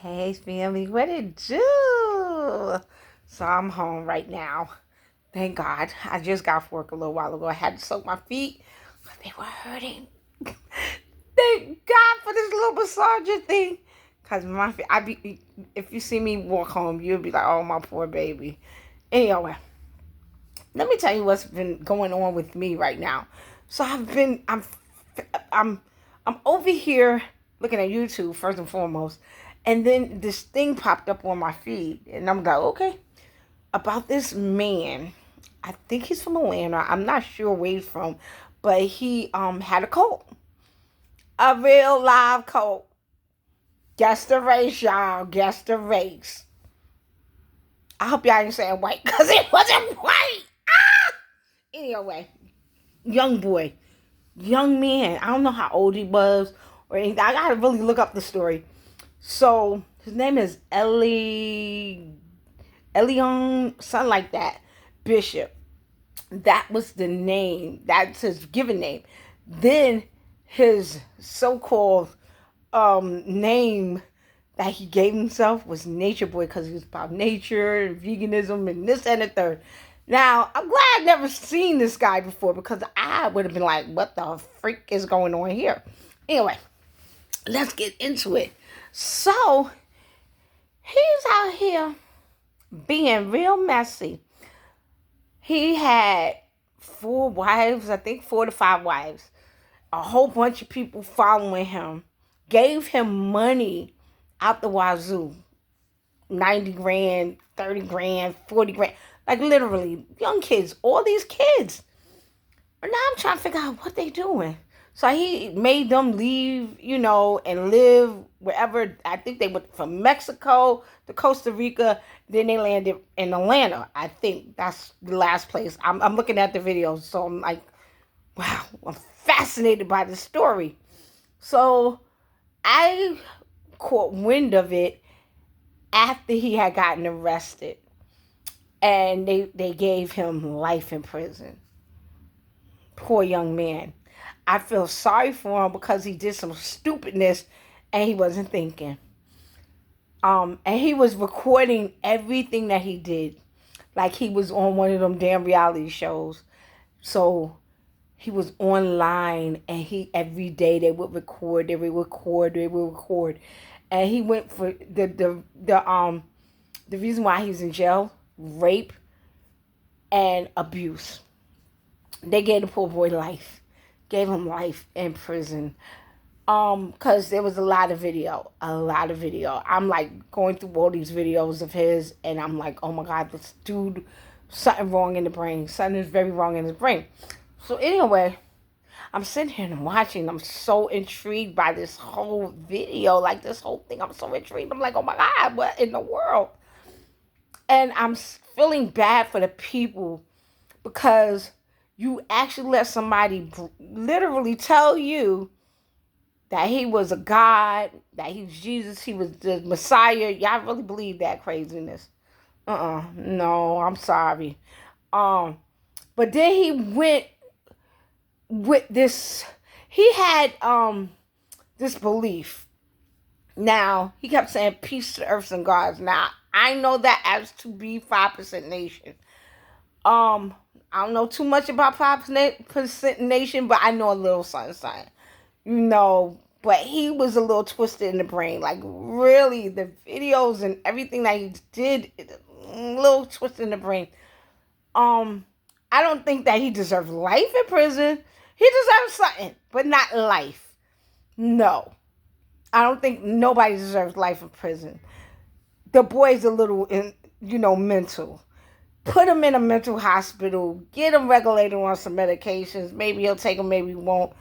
Hey family, what it do? So I'm home right now. Thank God. I just got off work a little while ago. I had to soak my feet, but they were hurting. Thank God for this little massager thing. Cause my feet, if you see me walk home, you'll be like, oh my poor baby. Anyway, let me tell you what's been going on with me right now. So I'm I'm over here looking at YouTube first and foremost, and then this thing popped up on my feed, and I'm like, okay, about this man. I think he's from Atlanta. I'm not sure where he's from, but he had a cult, a real live cult. Guess the race, y'all. Guess the race. I hope y'all ain't saying white, cause it wasn't white. Ah! Anyway, young boy, young man. I don't know how old he was or anything. I gotta really look up the story. So his name is Elion, something like that, Bishop. That was the name. That's his given name. Then his so-called name that he gave himself was Nature Boy because he was about nature, veganism, and this and the third. Now, I'm glad I've never seen this guy before because I would have been like, what the freak is going on here? Anyway, let's get into it. So, he's out here being real messy. He had 4 wives, I think 4 to 5 wives, a whole bunch of people following him, gave him money out the wazoo, 90 grand, 30 grand, 40 grand, like literally young kids, all these kids. But now I'm trying to figure out what they doing. So he made them leave, and live wherever. I think they went from Mexico to Costa Rica. Then they landed in Atlanta. I think that's the last place. I'm looking at the videos, so I'm like, wow, I'm fascinated by the story. So I caught wind of it after he had gotten arrested. And they gave him life in prison. Poor young man. I feel sorry for him because he did some stupidness and he wasn't thinking. And he was recording everything that he did. Like he was on one of them damn reality shows. So he was online and every day they would record. And he went for the reason why he's in jail, rape and abuse. They gave the poor boy life. Gave him life in prison. Because there was a lot of video. I'm like going through all these videos of his and I'm like, oh my God, this dude, something wrong in the brain. Something is very wrong in his brain. So anyway, I'm sitting here and I'm watching. I'm so intrigued by this whole video, like this whole thing. I'm so intrigued. I'm like, oh my God, what in the world? And I'm feeling bad for the people because you actually let somebody literally tell you that he was a God, that he was Jesus, he was the Messiah. Y'all really believe that craziness? No, I'm sorry. But then he went with this. He had this belief. Now he kept saying peace to the earths and gods. Now I know that as to be 5% nation. I don't know too much about 5% nation, but I know a little something. But he was a little twisted in the brain. Like really, the videos and everything that he did, a little twisted in the brain. I don't think that he deserves life in prison. He deserves something, but not life. No. I don't think nobody deserves life in prison. The boy's a little, mental. Put him in a mental hospital. Get him regulated on some medications. Maybe he'll take them, maybe he won't.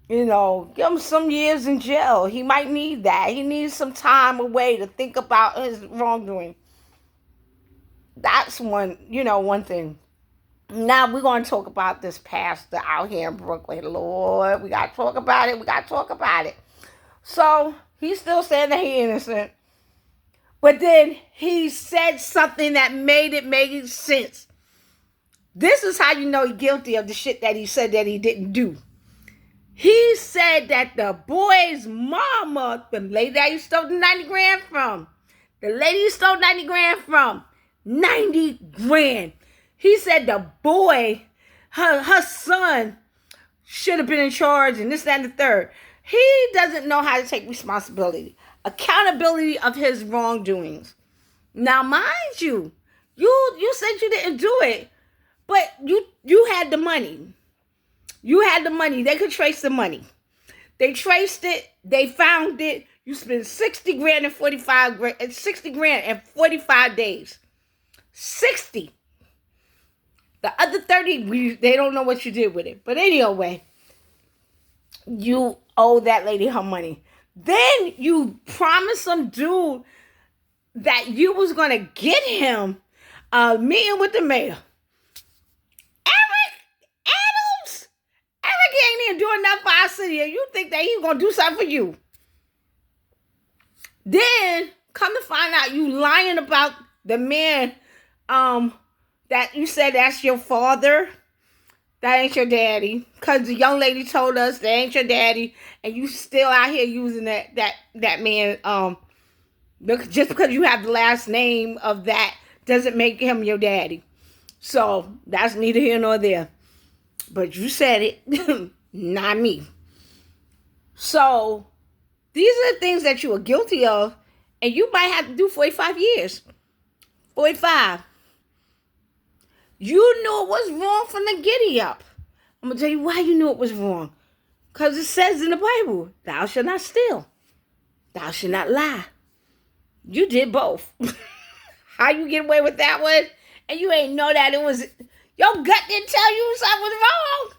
Give him some years in jail. He might need that. He needs some time away to think about his wrongdoing. That's one thing. Now we're going to talk about this pastor out here in Brooklyn. Lord, we got to talk about it. So, he's still saying that he's innocent. But then he said something that made sense. This is how you know he's guilty of the shit that he said that he didn't do. He said that the boy's mama, the lady that you stole the 90 grand from, 90 grand. He said the boy, her son, should have been in charge and this, that, and the third. He doesn't know how to take responsibility, accountability of his wrongdoings. Now, mind you, you said you didn't do it, but you had the money. You had the money. They could trace the money. They traced it. They found it. You spent 60 grand and 45 days. 60. The other 30, they don't know what you did with it. But anyway, you owe that lady her money. Then you promised some dude that you was going to get him a meeting with the mayor. Eric ain't even doing nothing for our city. And you think that he's going to do something for you. Then, come to find out, you lying about the man that you said that's your father. That ain't your daddy. Because the young lady told us that ain't your daddy. And you still out here using that man. Just because you have the last name of that doesn't make him your daddy. So, that's neither here nor there. But you said it, not me. So, these are the things that you are guilty of, and you might have to do 45 years. 45. You knew it was wrong from the giddy up. I'm going to tell you why you knew it was wrong. Because it says in the Bible, thou shalt not steal. Thou shalt not lie. You did both. How you get away with that one? And you ain't know that it was... Your gut didn't tell you something was wrong.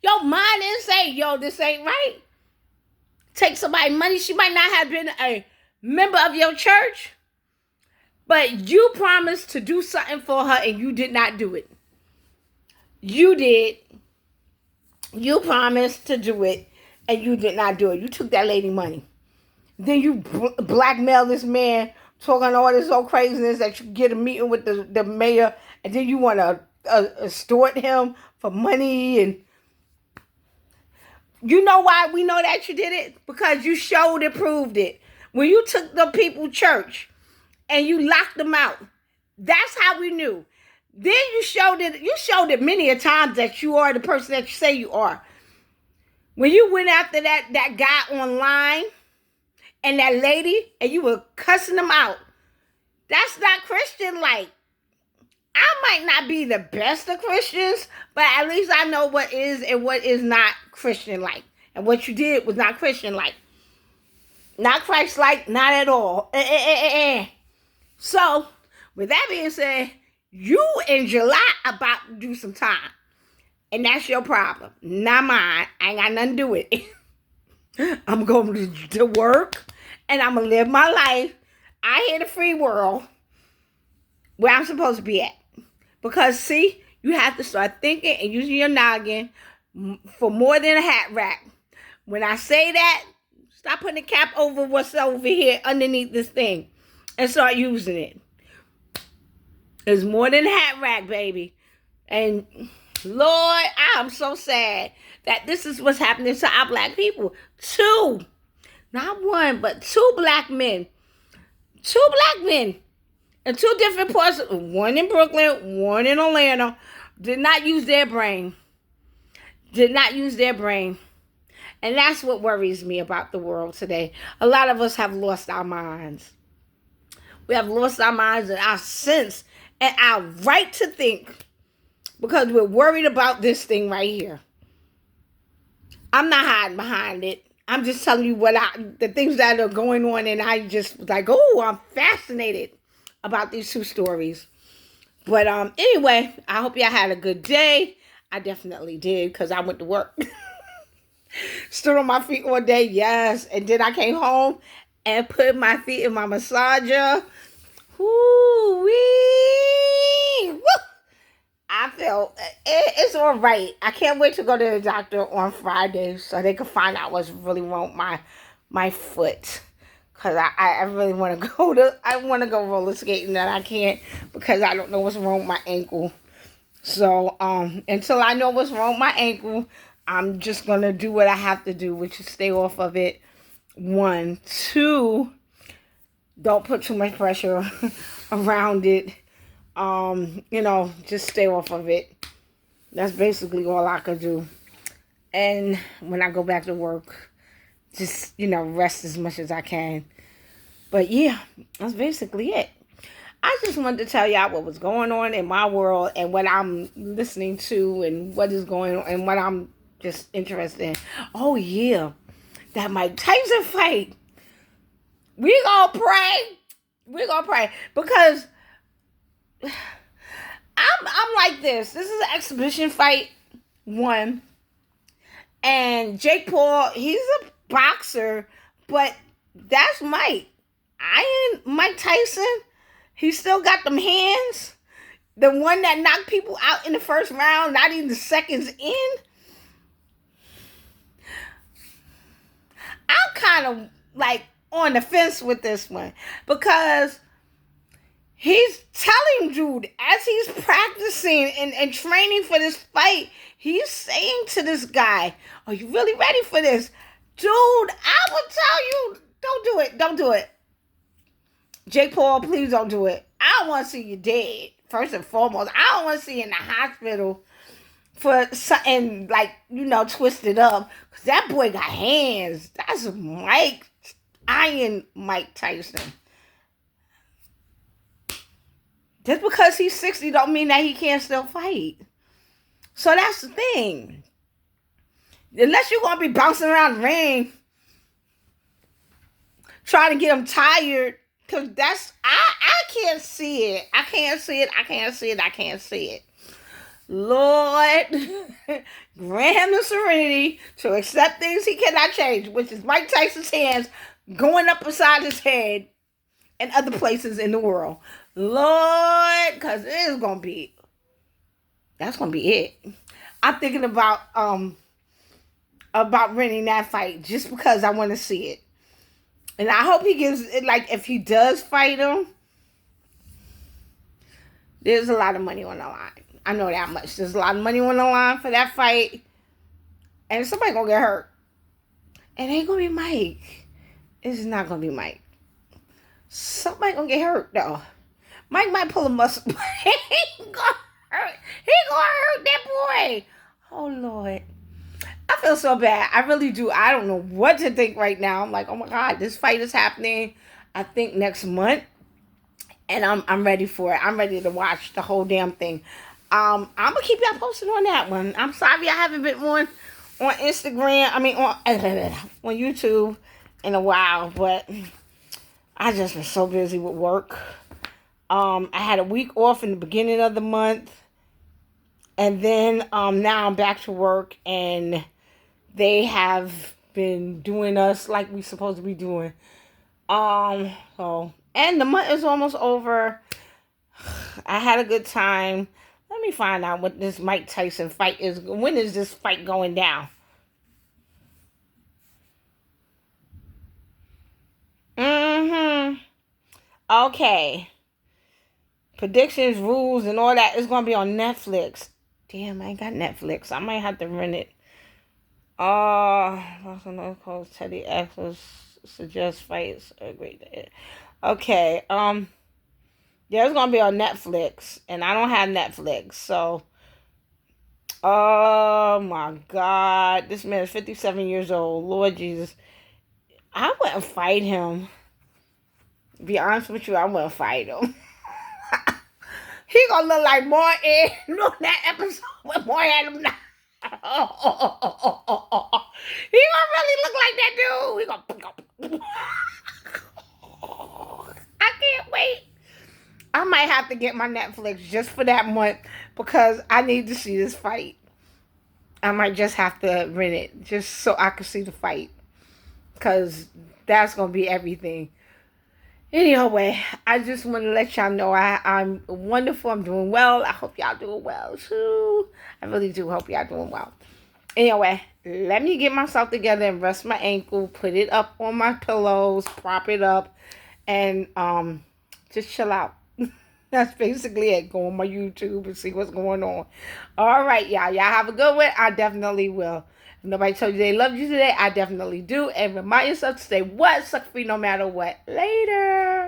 Your mind didn't say, yo, this ain't right. Take somebody's money. She might not have been a member of your church, but you promised to do something for her and you did not do it. You did. You promised to do it and you did not do it. You took that lady money. Then you blackmail this man, talking all this old craziness that you get a meeting with the mayor, and then you want to extort him for money. And you know why we know that you did it? Because you showed and proved it. When you took the people church and you locked them out, that's how we knew. Then you showed it many a times that you are the person that you say you are. When you went after that guy online and that lady and you were cussing them out, that's not Christian like. I might not be the best of Christians, but at least I know what is and what is not Christian-like. And what you did was not Christian-like. Not Christ-like, not at all. So, with that being said, you in July about to do some time. And that's your problem, not mine. I ain't got nothing to do with it. I'm going to work, and I'm going to live my life out here in the free world where I'm supposed to be at. Because, see, you have to start thinking and using your noggin for more than a hat rack. When I say that, stop putting a cap over what's over here underneath this thing and start using it. It's more than a hat rack, baby. And, Lord, I'm so sad that this is what's happening to our black people. 2, not 1, but 2 black men. 2 black men. In 2 different parts, one in Brooklyn, one in Atlanta, did not use their brain. Did not use their brain. And that's what worries me about the world today. A lot of us have lost our minds. We have lost our minds and our sense and our right to think because we're worried about this thing right here. I'm not hiding behind it. I'm just telling you the things that are going on, and I just was like, oh, I'm fascinated about these 2 stories. But anyway, I hope y'all had a good day. I definitely did because I went to work. Stood on my feet all day, yes. And then I came home and put my feet in my massager. Woo-wee! Woo! I feel it's all right. I can't wait to go to the doctor on Friday so they can find out what's really wrong with my foot. Because I really want to go roller skating, and I can't because I don't know what's wrong with my ankle. So, until I know what's wrong with my ankle, I'm just going to do what I have to do, which is stay off of it. 1, 2, don't put too much pressure around it. Just stay off of it. That's basically all I could do. And when I go back to work, just, rest as much as I can. But yeah, that's basically it. I just wanted to tell y'all what was going on in my world and what I'm listening to and what is going on and what I'm just interested in. Oh yeah, that Mike Tyson fight. We gonna pray. Because I'm like this. This is an exhibition fight, 1. And Jake Paul, he's a boxer, but that's Mike. Mike Tyson, he still got them hands. The one that knocked people out in the first round, not even the seconds in. I'm kind of like on the fence with this one because he's telling dude as he's practicing and training for this fight, he's saying to this guy, are you really ready for this? Dude, I would tell you, don't do it. Jake Paul, please don't do it. I don't want to see you dead, first and foremost. I don't want to see you in the hospital for something like, twisted up. Because that boy got hands. That's Iron Mike Tyson. Just because he's 60 don't mean that he can't still fight. So that's the thing. Unless you're going to be bouncing around the ring, trying to get him tired, because I can't see it. I can't see it. Lord, grant him the serenity to accept things he cannot change, which is Mike Tyson's hands going up beside his head and other places in the world. Lord, because that's going to be it. I'm thinking about renting that fight just because I want to see it. And I hope he gives it, if he does fight him, there's a lot of money on the line. I know that much. There's a lot of money on the line for that fight. And somebody gonna get hurt. It ain't gonna be Mike. It's not gonna be Mike. Somebody gonna get hurt though. Mike might pull a muscle. He gonna hurt. He gonna hurt that boy. Oh Lord. I feel so bad. I really do. I don't know what to think right now. I'm like, oh my God, this fight is happening, I think, next month. And I'm ready for it. I'm ready to watch the whole damn thing. I'm going to keep y'all posted on that one. I'm sorry I haven't been on Instagram. On YouTube in a while. But I just been so busy with work. I had a week off in the beginning of the month. And then now I'm back to work. And they have been doing us like we're supposed to be doing. And the month is almost over. I had a good time. Let me find out what this Mike Tyson fight is. When is this fight going down? Okay. Predictions, rules, and all that is going to be on Netflix. Damn, I ain't got Netflix. I might have to rent it. Teddy Axel suggests fights. Great. Okay. Yeah, it's gonna be on Netflix, and I don't have Netflix, so. Oh my God, this man is 57 years old. Lord Jesus, I wouldn't fight him. To be honest with you, I wouldn't fight him. He gonna look like Martin. Look that episode with Martin had him. He gonna really look like that dude. He gonna. I can't wait. I might have to get my Netflix just for that month because I need to see this fight. I might just have to rent it just so I can see the fight because that's gonna be everything. Anyway, I just want to let y'all know I'm wonderful. I'm doing well. I hope y'all doing well too. I really do hope y'all doing well. Anyway, let me get myself together and rest my ankle, put it up on my pillows, prop it up, and just chill out. That's basically it. Go on my YouTube and see what's going on. All right, y'all. Y'all have a good one. I definitely will. If nobody told you they loved you today, I definitely do. And remind yourself to say what? Suck free no matter what. Later.